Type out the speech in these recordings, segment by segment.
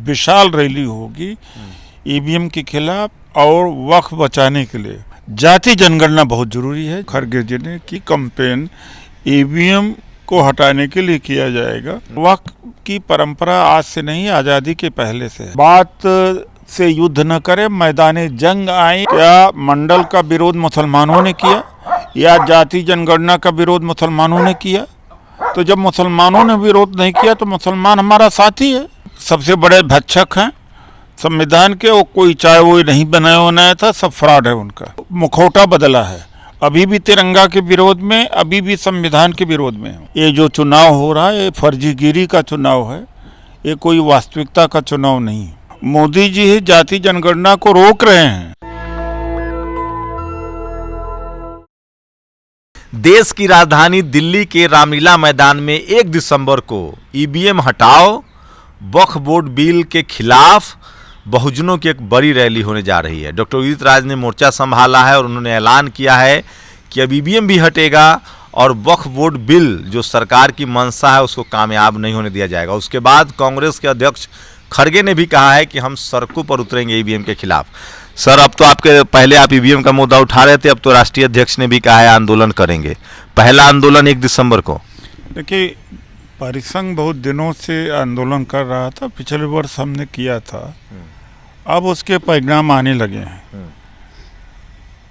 विशाल rally होगी EVM के खिलाफ और वक्फ बचाने के लिए। जाति जनगणना बहुत जरूरी है। खरगे जी ने की कैंपेन ईवीएम को हटाने के लिए किया जाएगा। वक्फ की परंपरा आज से नहीं, आजादी के पहले से है। बात से युद्ध न करे, मैदाने जंग आए। क्या मंडल का विरोध मुसलमानों ने किया या जाति जनगणना का विरोध मुसलमानों ने किया? तो जब मुसलमानों ने विरोध नहीं किया तो मुसलमान हमारा साथी है। सबसे बड़े भक्षक हैं संविधान के। वो कोई चाहे वो नहीं बनाया था, सब फ्रॉड है उनका। मुखौटा बदला है, अभी भी तिरंगा के विरोध में, अभी भी संविधान के विरोध में। ये जो चुनाव हो रहा है ये फर्जीगिरी का चुनाव है, ये कोई वास्तविकता का चुनाव नहीं। मोदी जी ही जाति जनगणना को रोक रहे हैं। देश की राजधानी दिल्ली के रामलीला मैदान में 1 दिसंबर को ईवीएम हटाओ वक्फ बोर्ड बिल के खिलाफ बहुजनों की एक बड़ी रैली होने जा रही है। डॉक्टर उदित राज ने मोर्चा संभाला है और उन्होंने ऐलान किया है कि अब ईवीएम भी हटेगा और वक्फ बोर्ड बिल जो सरकार की मंशा है उसको कामयाब नहीं होने दिया जाएगा। उसके बाद कांग्रेस के अध्यक्ष खरगे ने भी कहा है कि हम सड़कों पर उतरेंगे ईवीएम के खिलाफ। सर, अब तो आपके पहले आप ईवीएम का मुद्दा उठा रहे थे, अब तो राष्ट्रीय अध्यक्ष ने भी कहा है आंदोलन करेंगे। पहला आंदोलन 1 दिसंबर को। देखिए, परिसंघ बहुत दिनों से आंदोलन कर रहा था, पिछले वर्ष हमने किया था, अब उसके परिणाम आने लगे हैं।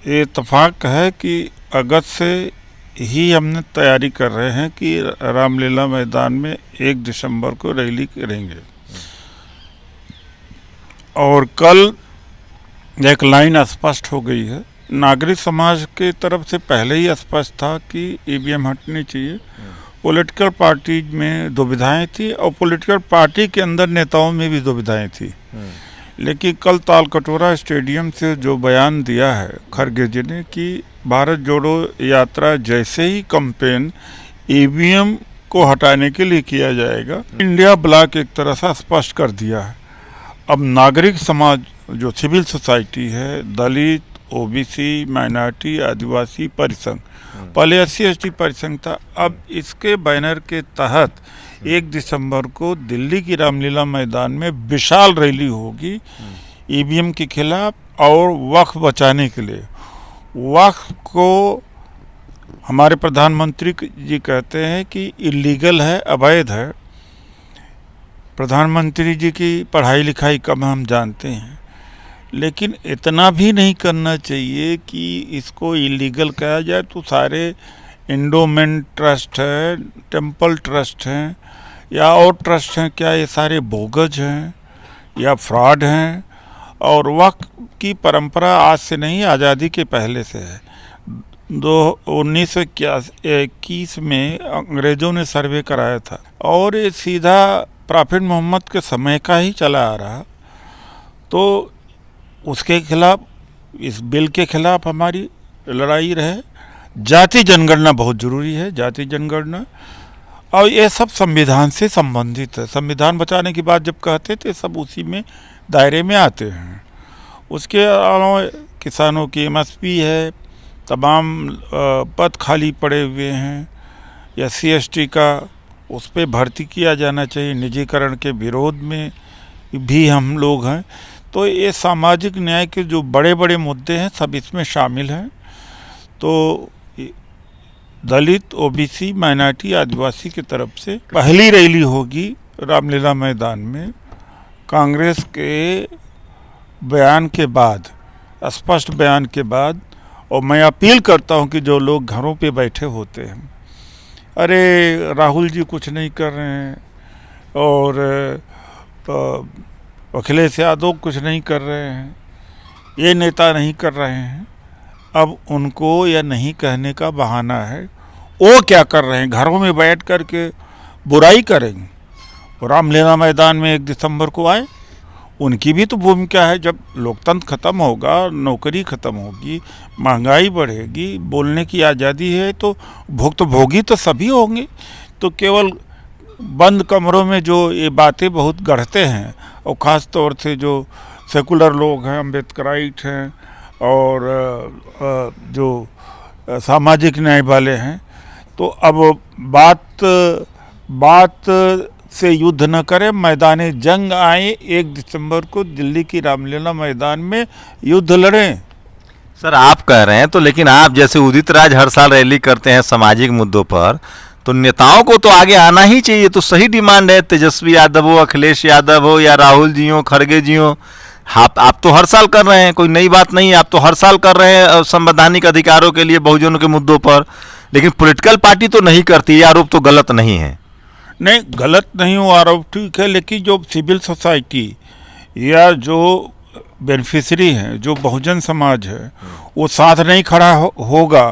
ये इत्तेफाक है कि अगस्त से ही हमने तैयारी कर रहे हैं कि रामलीला मैदान में 1 दिसंबर को रैली करेंगे। और कल एक लाइन स्पष्ट हो गई है। नागरिक समाज के तरफ से पहले ही स्पष्ट था कि ईवीएम हटनी चाहिए। पॉलिटिकल पार्टी में दुविधाएं थी और पॉलिटिकल पार्टी के अंदर नेताओं में भी दुविधाएं थी। लेकिन कल तालकटोरा स्टेडियम से जो बयान दिया है खरगे जी ने कि भारत जोड़ो यात्रा जैसे ही कैंपेन ईवीएम को हटाने के लिए किया जाएगा, इंडिया ब्लॉक एक तरह से स्पष्ट कर दिया है। अब नागरिक समाज जो सिविल सोसाइटी है, दलित, ओबीसी, माइनॉरिटी, आदिवासी परिसंघ, पहले SC/ST परिसंघ था, अब इसके बैनर के तहत 1 दिसंबर को दिल्ली की रामलीला मैदान में विशाल रैली होगी ईवीएम के खिलाफ और वक्फ बचाने के लिए। वक्फ को हमारे प्रधानमंत्री जी कहते हैं कि इलीगल है, अवैध है। प्रधानमंत्री जी की पढ़ाई लिखाई कम हम जानते हैं, लेकिन इतना भी नहीं करना चाहिए कि इसको इलीगल कहा जाए। तो सारे एंडोमेंट ट्रस्ट है, टेम्पल ट्रस्ट हैं या और ट्रस्ट हैं, क्या ये सारे बोगस हैं या फ्रॉड हैं? और वक्फ की परंपरा आज से नहीं, आज़ादी के पहले से है। 1921 में अंग्रेज़ों ने सर्वे कराया था और ये सीधा प्रॉफिट मोहम्मद के समय का ही चला आ रहा। तो उसके खिलाफ, इस बिल के खिलाफ हमारी लड़ाई रहे। जाति जनगणना बहुत ज़रूरी है, जाति जनगणना, और ये सब संविधान से संबंधित है। संविधान बचाने की बात जब कहते थे सब उसी में दायरे में आते हैं। उसके अलावा किसानों की MSP है, तमाम पद खाली पड़े हुए हैं, SC/ST का उस पर भर्ती किया जाना चाहिए। निजीकरण के विरोध में भी हम लोग हैं। तो ये सामाजिक न्याय के जो बड़े बड़े मुद्दे हैं सब इसमें शामिल हैं। तो दलित, OBC, माइनॉरिटी, आदिवासी की तरफ से पहली रैली होगी रामलीला मैदान में। कांग्रेस के बयान के बाद, स्पष्ट बयान के बाद, और मैं अपील करता हूं कि जो लोग घरों पे बैठे होते हैं, अरे राहुल जी कुछ नहीं कर रहे हैं और अखिलेश यादव कुछ नहीं कर रहे हैं, ये नेता नहीं कर रहे हैं, अब उनको यह नहीं कहने का बहाना है। वो क्या कर रहे हैं? घरों में बैठ कर के बुराई करेंगे। रामलीला मैदान में 1 दिसंबर को आए, उनकी भी तो भूमिका है। जब लोकतंत्र खत्म होगा, नौकरी खत्म होगी, महंगाई बढ़ेगी, बोलने की आज़ादी है, तो भुक्तभोगी तो सभी होंगे। तो केवल बंद कमरों में जो ये बातें बहुत गढ़ते हैं, और ख़ास तौर से जो सेकुलर लोग हैं, अम्बेडकराइट हैं और जो सामाजिक न्याय वाले हैं, तो अब बात से युद्ध न करें, मैदान जंग आए, 1 दिसंबर को दिल्ली की रामलीला मैदान में युद्ध लड़ें। सर आप कह रहे हैं तो, लेकिन आप जैसे उदित राज हर साल रैली करते हैं सामाजिक मुद्दों पर, तो नेताओं को तो आगे आना ही चाहिए। तो सही डिमांड है, तेजस्वी यादव हो, अखिलेश यादव हो, या राहुल जी हो, खड़गे जी हो, आप तो हर साल कर रहे हैं, कोई नई बात नहीं है। आप तो हर साल कर रहे हैं संवैधानिक अधिकारों के लिए, बहुजनों के मुद्दों पर, लेकिन पॉलिटिकल पार्टी तो नहीं करती। ये आरोप तो गलत नहीं है। नहीं, गलत नहीं हो आरोप, ठीक है, लेकिन जो सिविल सोसाइटी या जो बेनिफिशरी हैं, जो बहुजन समाज है, वो साथ नहीं खड़ा होगा,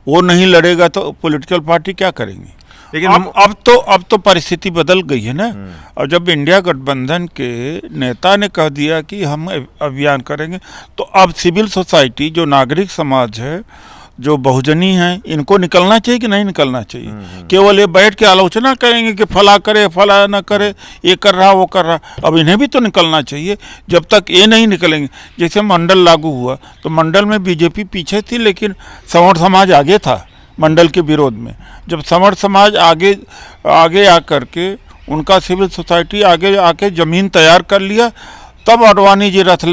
वो नहीं लड़ेगा, तो पॉलिटिकल पार्टी क्या करेंगी। लेकिन अब तो परिस्थिति बदल गई है ना। और जब इंडिया गठबंधन के नेता ने कह दिया कि हम अभियान करेंगे, तो अब सिविल सोसाइटी, जो नागरिक समाज है, जो बहुजनी हैं, इनको निकलना चाहिए कि नहीं निकलना चाहिए। केवल ये बैठ के आलोचना करेंगे कि फला करे फला ना करे, ये कर रहा वो कर रहा, अब इन्हें भी तो निकलना चाहिए। जब तक ये नहीं निकलेंगे, जैसे मंडल लागू हुआ तो मंडल में बीजेपी पीछे थी, लेकिन सवर्ण समाज आगे था मंडल के विरोध में। जब सवर्ण समाज आगे आकर के, उनका सिविल सोसाइटी आगे आके ज़मीन तैयार कर लिया, तब अडवाणी जी रथ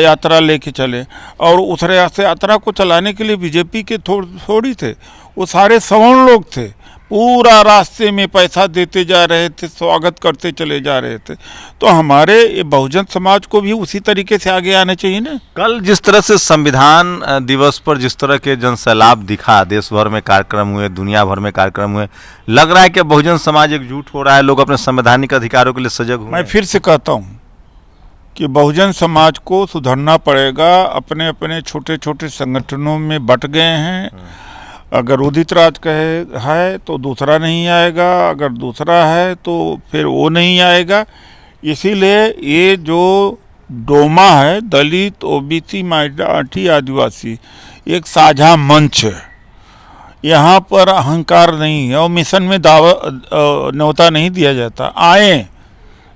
यात्रा लेके चले। और उस रथ यात्रा को चलाने के लिए बीजेपी के थोड़ी थे, वो सारे सवर्ण लोग थे। पूरा रास्ते में पैसा देते जा रहे थे, स्वागत करते चले जा रहे थे। तो हमारे ये बहुजन समाज को भी उसी तरीके से आगे आना चाहिए ना। कल जिस तरह से संविधान दिवस पर जिस तरह के जनसैलाब दिखा, देश भर में कार्यक्रम हुए, दुनिया भर में कार्यक्रम हुए, लग रहा है कि बहुजन समाज एकजुट हो रहा है, लोग अपने संवैधानिक अधिकारों के लिए सजग हुए। मैं फिर से कहता हूँ कि बहुजन समाज को सुधरना पड़ेगा। अपने अपने छोटे छोटे संगठनों में बट गए हैं। अगर उदित राज कहे है तो दूसरा नहीं आएगा, अगर दूसरा है तो फिर वो नहीं आएगा। इसीलिए ये जो डोमा है, दलित, ओबीसी, माइनॉरिटी, आदिवासी, एक साझा मंच है। यहाँ पर अहंकार नहीं है और मिशन में न्योता नहीं दिया जाता। आए,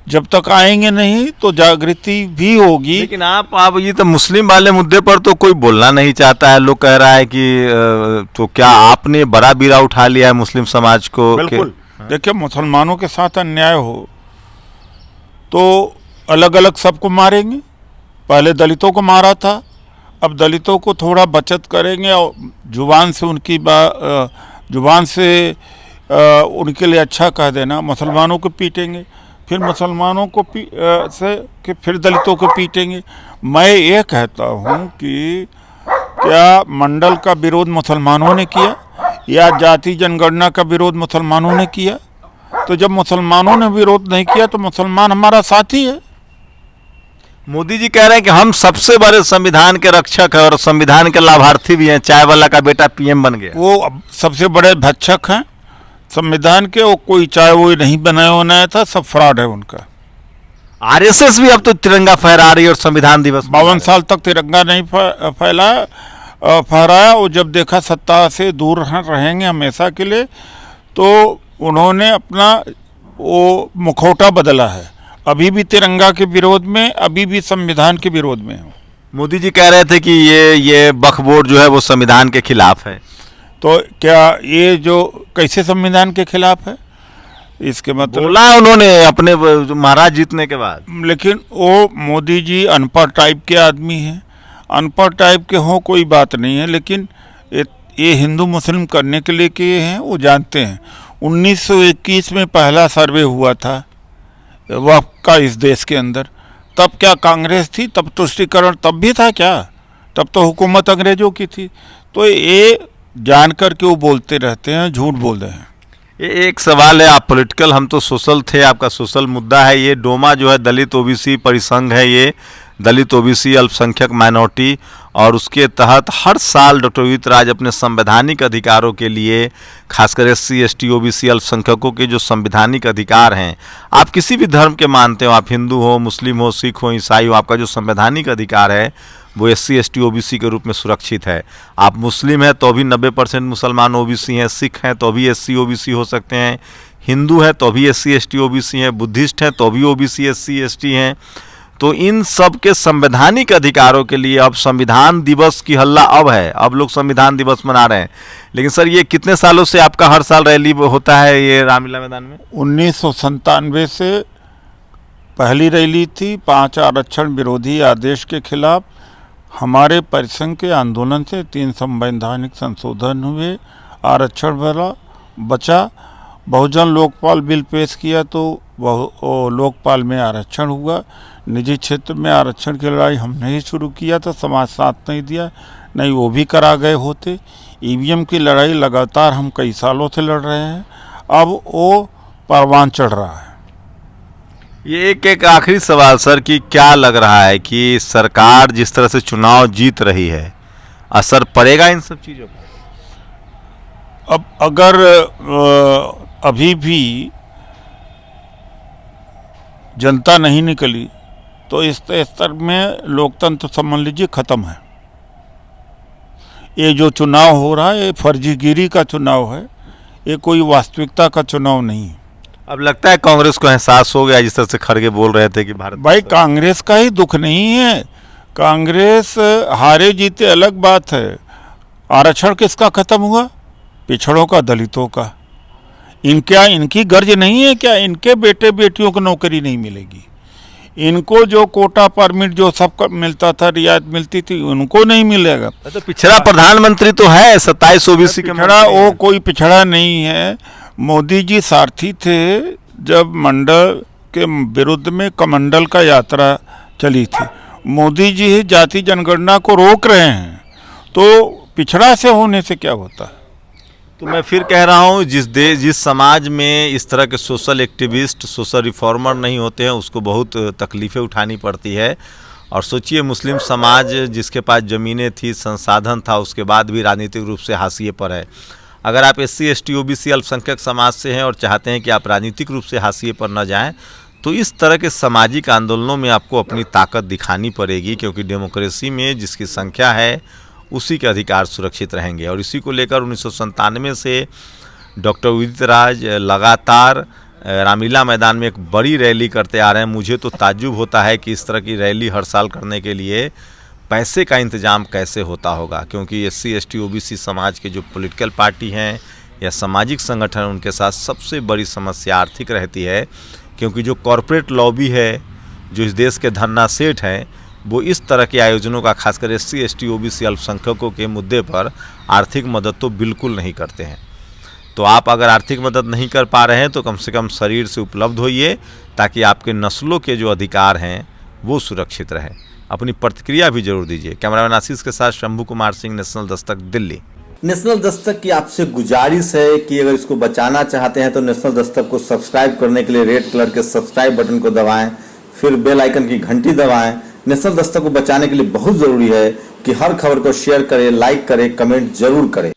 जब तक आएंगे नहीं तो जागृति भी होगी। लेकिन आप ये तो मुस्लिम वाले मुद्दे पर तो कोई बोलना नहीं चाहता है। लोग कह रहा है कि तो क्या आपने बड़ा बीड़ा उठा लिया है मुस्लिम समाज को। बिल्कुल, देखिए, मुसलमानों के साथ अन्याय हो तो अलग अलग सबको मारेंगे। पहले दलितों को मारा था, अब दलितों को थोड़ा बचत करेंगे और जुबान से उनके लिए अच्छा कह देना। मुसलमानों को पीटेंगे, फिर मुसलमानों को फिर दलितों को पीटेंगे। मैं ये कहता हूँ कि क्या मंडल का विरोध मुसलमानों ने किया या जाति जनगणना का विरोध मुसलमानों ने किया? तो जब मुसलमानों ने विरोध नहीं किया तो मुसलमान हमारा साथी है। मोदी जी कह रहे हैं कि हम सबसे बड़े संविधान के रक्षक हैं और संविधान के लाभार्थी भी हैं। चाय वाला का बेटा पीएम बन गया। वो अब सबसे बड़े भक्षक हैं संविधान के। वो कोई चाय वो नहीं बनाया था, सब फ्रॉड है उनका। आरएसएस भी अब तो तिरंगा फहरा रही है और संविधान दिवस 52 साल तक तिरंगा नहीं फहराया। वो जब देखा सत्ता से दूर रहेंगे हमेशा के लिए, तो उन्होंने अपना वो मुखौटा बदला है। अभी भी तिरंगा के विरोध में, अभी भी संविधान के विरोध में है। मोदी जी कह रहे थे कि ये वक्फ बोर्ड जो है वो संविधान के खिलाफ है। तो क्या ये जो कैसे संविधान के खिलाफ है? इसके मतलब बोला उन्होंने अपने महाराज जीतने के बाद। लेकिन वो मोदी जी अनपढ़ टाइप के आदमी हैं। अनपढ़ टाइप के हों कोई बात नहीं है, लेकिन ये हिंदू मुस्लिम करने के लिए किए हैं, वो जानते हैं। 1921 में पहला सर्वे हुआ था वक्फ का इस देश के अंदर। तब क्या कांग्रेस थी? तब तुष्टीकरण तब भी था क्या? तब तो हुकूमत अंग्रेजों की थी। तो ये जान कर के वो बोलते रहते हैं, झूठ बोल रहे हैं। ये एक सवाल है, आप पॉलिटिकल, हम तो सोशल थे, आपका सोशल मुद्दा है। ये डोमा जो है दलित ओबीसी परिसंघ है, ये दलित ओबीसी अल्पसंख्यक माइनॉरिटी, और उसके तहत हर साल डॉक्टर उदित राज अपने संवैधानिक अधिकारों के लिए, खासकर एससी एसटी ओबीसी अल्पसंख्यकों के जो संवैधानिक अधिकार हैं, आप किसी भी धर्म के मानते हो, आप हिंदू हो, मुस्लिम हो, सिख हो, ईसाई हो, आपका जो संवैधानिक अधिकार है वो एससी एसटी ओबीसी के रूप में सुरक्षित है। आप मुस्लिम हैं तो भी 90% मुसलमान ओबीसी हैं, सिख हैं तो भी एससी ओबीसी हो सकते हैं, हिंदू हैं तो भी एससी एसटी ओबीसी हैं, बुद्धिस्ट हैं तो भी ओबीसी एससी एसटी हैं। तो इन सब के संवैधानिक अधिकारों के लिए अब संविधान दिवस की हल्ला अब है, अब लोग संविधान दिवस मना रहे हैं। लेकिन सर ये कितने सालों से आपका हर साल रैली होता है ये रामलीला मैदान में? 1997 से पहली रैली थी 5 आरक्षण विरोधी आदेश के खिलाफ। हमारे परिसंघ के आंदोलन से 3 संवैधानिक संशोधन हुए, आरक्षण बचा। बहुजन लोकपाल बिल पेश किया तो लोकपाल में आरक्षण हुआ। निजी क्षेत्र में आरक्षण की लड़ाई हमने ही शुरू किया था, समाज साथ नहीं दिया, नहीं वो भी करा गए होते। ईवीएम की लड़ाई लगातार हम कई सालों से लड़ रहे हैं, अब वो परवान चढ़ रहा है। ये एक आखिरी सवाल सर कि क्या लग रहा है कि सरकार जिस तरह से चुनाव जीत रही है, असर पड़ेगा इन सब चीज़ों पर? अब अगर अभी भी जनता नहीं निकली तो इस स्तर में लोकतंत्र समझ लीजिए खत्म है। ये जो चुनाव हो रहा है ये फर्जीगिरी का चुनाव है, ये कोई वास्तविकता का चुनाव नहीं है। अब लगता है कांग्रेस को एहसास हो गया, जिस तरह से खड़गे बोल रहे थे कि भारत भाई कांग्रेस का ही दुख नहीं है, कांग्रेस हारे जीते अलग बात है। आरक्षण किसका खत्म हुआ? पिछड़ों का, दलितों का। इनकी गर्ज नहीं है क्या? इनके बेटे बेटियों को नौकरी नहीं मिलेगी? इनको जो कोटा परमिट जो सबको मिलता था, रियायत मिलती थी, उनको नहीं मिलेगा। तो पिछड़ा प्रधानमंत्री तो है, 27 ओबीसी के पिछड़ा वो कोई पिछड़ा नहीं है। मोदी जी सारथी थे जब मंडल के विरुद्ध में कमंडल का यात्रा चली थी। मोदी जी ही जाति जनगणना को रोक रहे हैं, तो पिछड़ा से होने से क्या होता है? तो मैं फिर कह रहा हूँ, जिस समाज में इस तरह के सोशल एक्टिविस्ट, सोशल रिफॉर्मर नहीं होते हैं, उसको बहुत तकलीफ़ें उठानी पड़ती है। और सोचिए मुस्लिम समाज जिसके पास ज़मीनें थी, संसाधन था, उसके बाद भी राजनीतिक रूप से हाशिए पर है। अगर आप SC ST OBC अल्पसंख्यक समाज से हैं और चाहते हैं कि आप राजनीतिक रूप से हाशिए पर न जाएं, तो इस तरह के सामाजिक आंदोलनों में आपको अपनी ताकत दिखानी पड़ेगी, क्योंकि डेमोक्रेसी में जिसकी संख्या है उसी के अधिकार सुरक्षित रहेंगे। और इसी को लेकर 1997 से डॉक्टर उदित राज लगातार रामलीला मैदान में एक बड़ी रैली करते आ रहे हैं। मुझे तो ताज्जुब होता है कि इस तरह की रैली हर साल करने के लिए पैसे का इंतजाम कैसे होता होगा, क्योंकि SC ST OBC समाज के जो पॉलिटिकल पार्टी हैं या सामाजिक संगठन, उनके साथ सबसे बड़ी समस्या आर्थिक रहती है, क्योंकि जो कॉरपोरेट लॉबी है, जो इस देश के धन्ना सेठ हैं, वो इस तरह के आयोजनों का, खासकर SC ST OBC अल्पसंख्यकों के मुद्दे पर आर्थिक मदद तो बिल्कुल नहीं करते हैं। तो आप अगर आर्थिक मदद नहीं कर पा रहे हैं तो कम से कम शरीर से उपलब्ध होइए, ताकि आपके नस्लों के जो अधिकार हैं वो सुरक्षित रहें। अपनी प्रतिक्रिया भी जरूर दीजिए। कैमरामैन आशीष के साथ शंभू कुमार सिंह, नेशनल दस्तक, दिल्ली। नेशनल दस्तक की आपसे गुजारिश है कि अगर इसको बचाना चाहते हैं तो नेशनल दस्तक को सब्सक्राइब करने के लिए रेड कलर के सब्सक्राइब बटन को दबाएं, फिर बेल आइकन की घंटी दबाएं। नेशनल दस्तक को बचाने के लिए बहुत जरूरी है कि हर खबर को शेयर करें, लाइक करें, कमेंट जरूर करें।